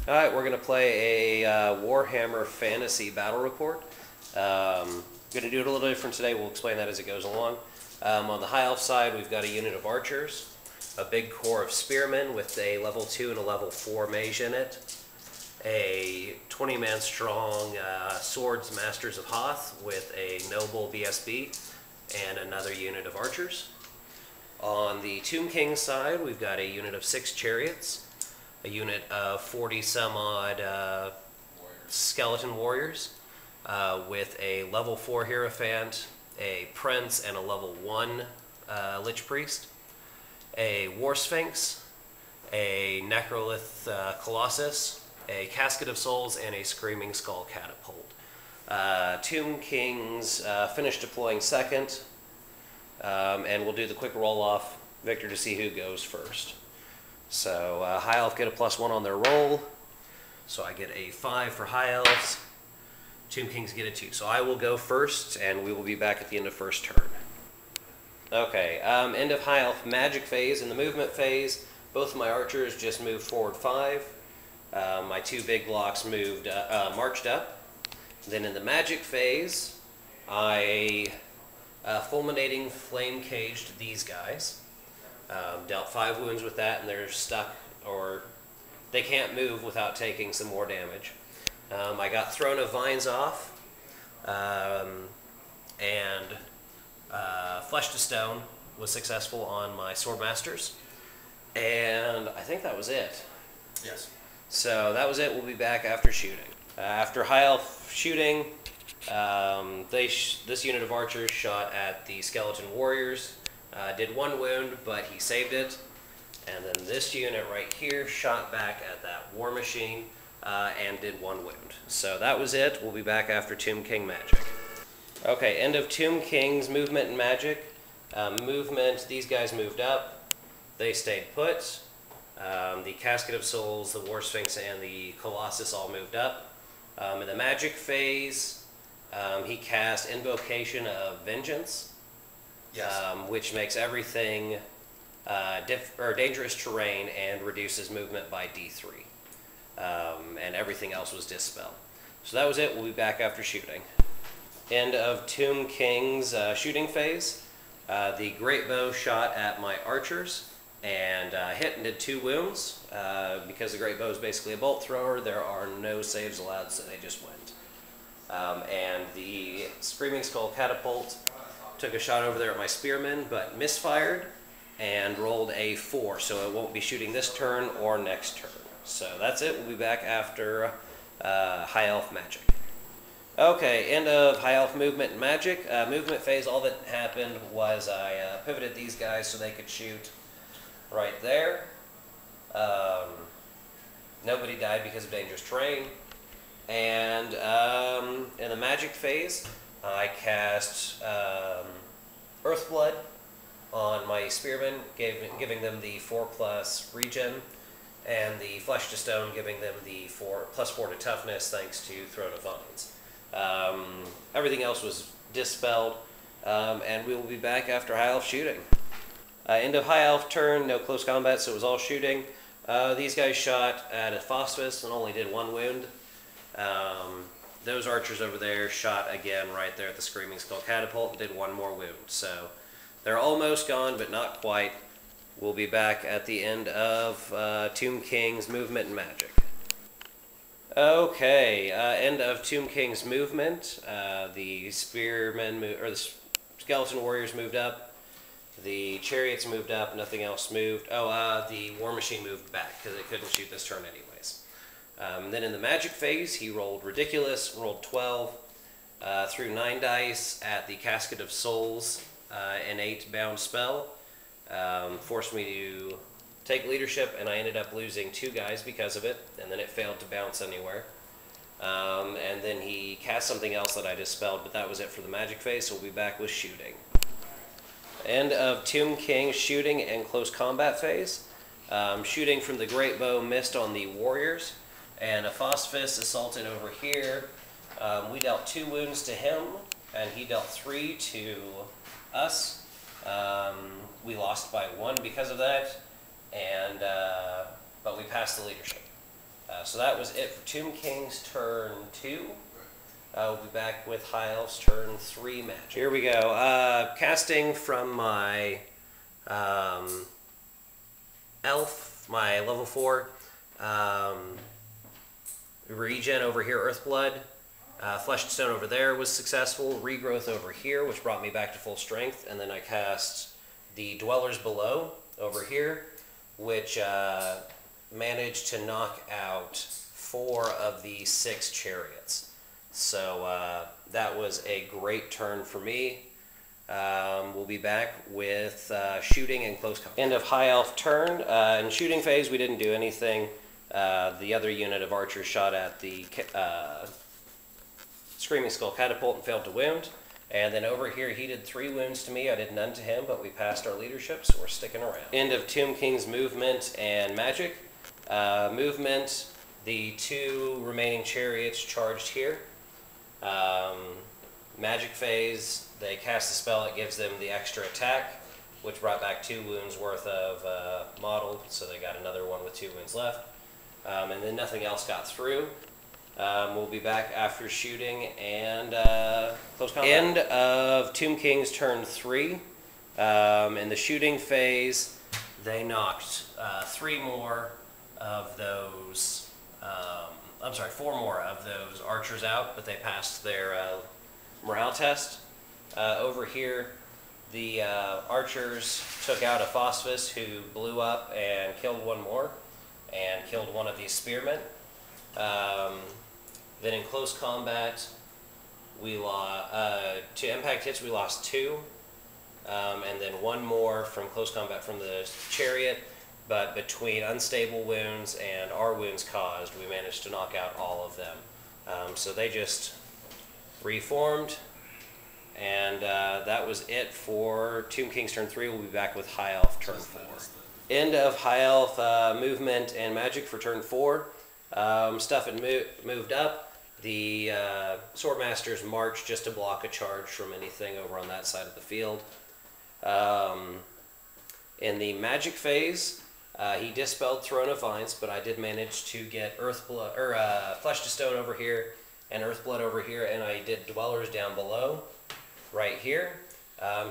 Alright, we're going to play a Warhammer Fantasy Battle Report. Going to do it a little different today. We'll explain that as it goes along. On the High Elf side, we've got a unit of archers, a big corps of spearmen with a level 2 and a level 4 mage in it, a 20-man strong Swords Masters of Hoth with a noble BSB, and another unit of archers. On the Tomb King side, we've got a unit of 6 chariots, a unit of 40-some-odd skeleton warriors with a level 4 Hierophant, a Prince, and a level 1 Lich Priest, a War Sphinx, a Necrolith Colossus, a Casket of Souls, and a Screaming Skull Catapult. Tomb Kings finished deploying second, and we'll do the quick roll-off, Victor, to see who goes first. So High Elf get a +1 on their roll, so I get a 5 for High Elves. Tomb Kings get a 2. So I will go first, and we will be back at the end of first turn. Okay, end of High Elf magic phase. In the movement phase, both of my archers just moved forward 5. My 2 big blocks marched up. Then in the magic phase, I fulminating flame caged these guys. Dealt 5 wounds with that, and they're stuck, or they can't move without taking some more damage. I got Throne of Vines off, and Flesh to Stone was successful on my Sword Masters, and I think that was it. Yes. So that was it. We'll be back after shooting. After High Elf shooting, this unit of archers shot at the skeleton warriors. Did 1 wound, but he saved it. And then this unit right here shot back at that war machine and did 1 wound. So that was it. We'll be back after Tomb King magic. Okay, end of Tomb King's movement and magic. Movement, these guys moved up. They stayed put. The Casket of Souls, the War Sphinx, and the Colossus all moved up. In the magic phase, he cast Invocation of Vengeance. Yes. Which makes everything dangerous terrain and reduces movement by D3. And everything else was dispelled. So that was it. We'll be back after shooting. End of Tomb King's shooting phase. The Great Bow shot at my archers and hit and did 2 wounds. Because the Great Bow is basically a bolt thrower, there are no saves allowed, so they just went. And the Screaming Skull Catapult took a shot over there at my spearmen, but misfired and rolled a 4, so it won't be shooting this turn or next turn. So that's it. We'll be back after High Elf magic. Okay, end of High Elf movement and magic. Movement phase, all that happened was I pivoted these guys so they could shoot right there. Nobody died because of dangerous terrain. And in the magic phase, I cast Earthblood on my spearmen, giving them the 4+ regen, and the Flesh to Stone giving them the +4 to toughness thanks to Throne of Vines. Everything else was dispelled, and we will be back after High Elf shooting. End of High Elf turn, no close combat, so it was all shooting. These guys shot at a Phosphus and only did 1 wound. Those archers over there shot again right there at the Screaming Skull Catapult and did 1 more wound. So they're almost gone, but not quite. We'll be back at the end of Tomb King's movement and magic. Okay, end of Tomb King's movement. The spearmen, or the skeleton warriors moved up. The chariots moved up. Nothing else moved. Oh, the war machine moved back because it couldn't shoot this turn anyways. Then in the magic phase, he rolled ridiculous, rolled 12, threw 9 dice at the Casket of Souls, an 8 bound spell, forced me to take leadership, and I ended up losing 2 guys because of it, and then it failed to bounce anywhere. And then he cast something else that I dispelled, but that was it for the magic phase, so we'll be back with shooting. End of Tomb King's shooting and close combat phase. Shooting from the Great Bow missed on the warriors, and a Phosphus assaulted over here. We dealt 2 wounds to him, and he dealt 3 to us. We lost by 1 because of that, and but we passed the leadership. So that was it for Tomb King's turn 2. We'll be back with High Elves turn 3 match. Here we go. Casting from my Elf, my level 4. Regen over here, Earthblood. Flesh and Stone over there was successful. Regrowth over here, which brought me back to full strength. And then I cast the Dwellers Below over here, which managed to knock out 4 of the 6 chariots. So that was a great turn for me. We'll be back with shooting and close combat. End of High Elf turn. In shooting phase, we didn't do anything. The other unit of archers shot at the Screaming Skull Catapult and failed to wound. And then over here, he did 3 wounds to me. I did none to him, but we passed our leadership, so we're sticking around. End of Tomb King's movement and magic. Movement, the 2 remaining chariots charged here. Magic phase, they cast a spell that gives them the extra attack, which brought back 2 wounds worth of model, so they got another one with 2 wounds left. And then nothing else got through. We'll be back after shooting and close combat. End of Tomb King's turn 3. In the shooting phase, they knocked 4 more of those archers out, but they passed their morale test. Over here, the archers took out a Phosphus who blew up and killed 1 more, and killed 1 of these spearmen. Then in close combat, we lost, to impact hits we lost 2, and then 1 more from close combat from the chariot, but between unstable wounds and our wounds caused, we managed to knock out all of them. So they just reformed, and that was it for Tomb King's turn 3. We'll be back with High Elf turn 4. End of High Elf movement and magic for turn 4. Stuff had moved up. The Swordmasters marched just to block a charge from anything over on that side of the field. In the magic phase, he dispelled Throne of Vines, but I did manage to get Flesh to Stone over here and Earthblood over here, and I did Dwellers down below, right here.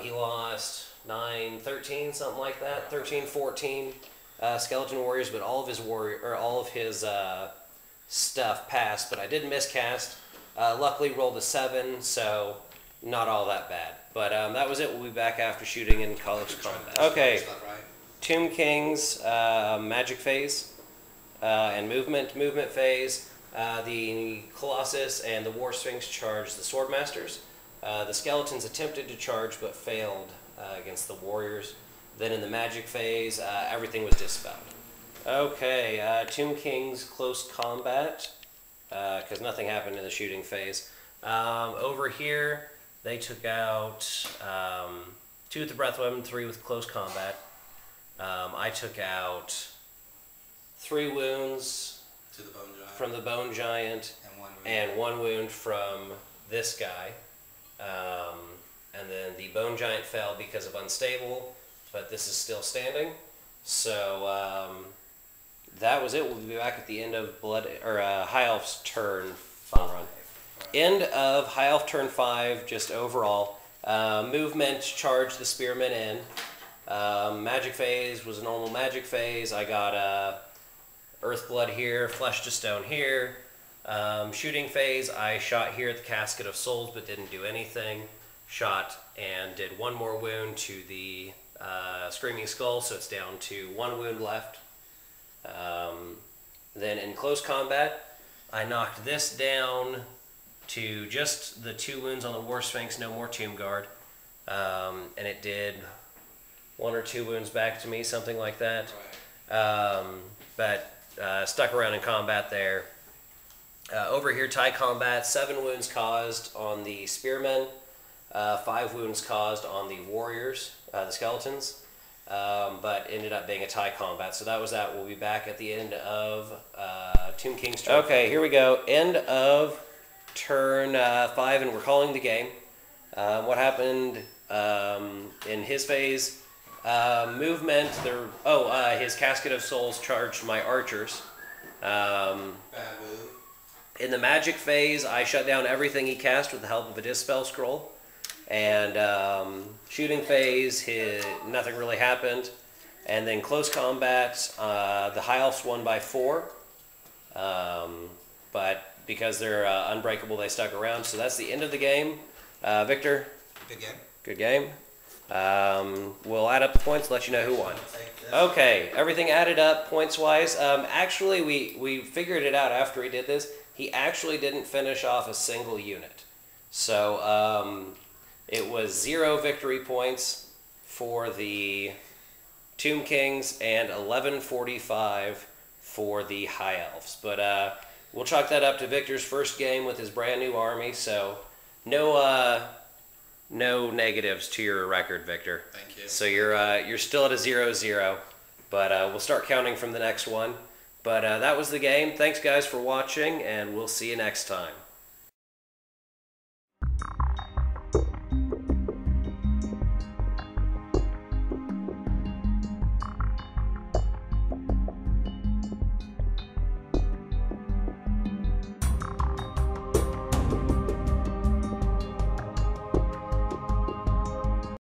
He lost 9, 13, something like that, 13, 14 skeleton warriors, but all of his stuff passed. But I did miscast. Luckily rolled a 7, so not all that bad. But that was it. We'll be back after shooting in close combat. Okay, Tomb King's magic phase and movement phase. The Colossus and the War Sphinx charged the Swordmasters. The Skeletons attempted to charge but failed against the Warriors. Then in the magic phase, everything was dispelled. Okay, Tomb King's close combat, because nothing happened in the shooting phase. Over here, they took out 2 with the breath weapon, 3 with close combat. I took out 3 wounds to the bone giant. From the Bone Giant and 1 wound from this guy. And then the Bone Giant fell because of unstable, but this is still standing. So that was it. We'll be back at the end of High Elf's turn 5. End of High Elf turn 5, just overall. Movement charged the Spearmen in. Magic phase was a normal magic phase. I got Earthblood here, Flesh to Stone here. Shooting phase, I shot here at the Casket of Souls but didn't do anything. Shot and did 1 more wound to the Screaming Skull, so it's down to 1 wound left. Then in close combat, I knocked this down to just the 2 wounds on the War Sphinx, no more Tomb Guard. And it did 1 or 2 wounds back to me, something like that. But stuck around in combat there. Over here, tie combat, 7 wounds caused on the Spearmen, 5 wounds caused on the Warriors, the Skeletons, but ended up being a tie combat. So that was that. We'll be back at the end of Tomb King's turn. Okay, here we go. End of turn 5, and we're calling the game. What happened in his phase? Movement. His Casket of Souls charged my archers. Bad move. In the magic phase, I shut down everything he cast with the help of a Dispel Scroll. And shooting phase, nothing really happened. And then close combat, the High Elves won by 4. But because they're unbreakable, they stuck around. So that's the end of the game. Victor? Good game. Good game. We'll add up the points, let you know who won. Okay, everything added up points-wise. Actually, we figured it out after he did this. He actually didn't finish off a single unit. So it was 0 victory points for the Tomb Kings and 1145 for the High Elves. But we'll chalk that up to Victor's first game with his brand new army. So no negatives to your record, Victor. Thank you. So you're still at a 0-0, but we'll start counting from the next one. But that was the game. Thanks, guys, for watching, and we'll see you next time.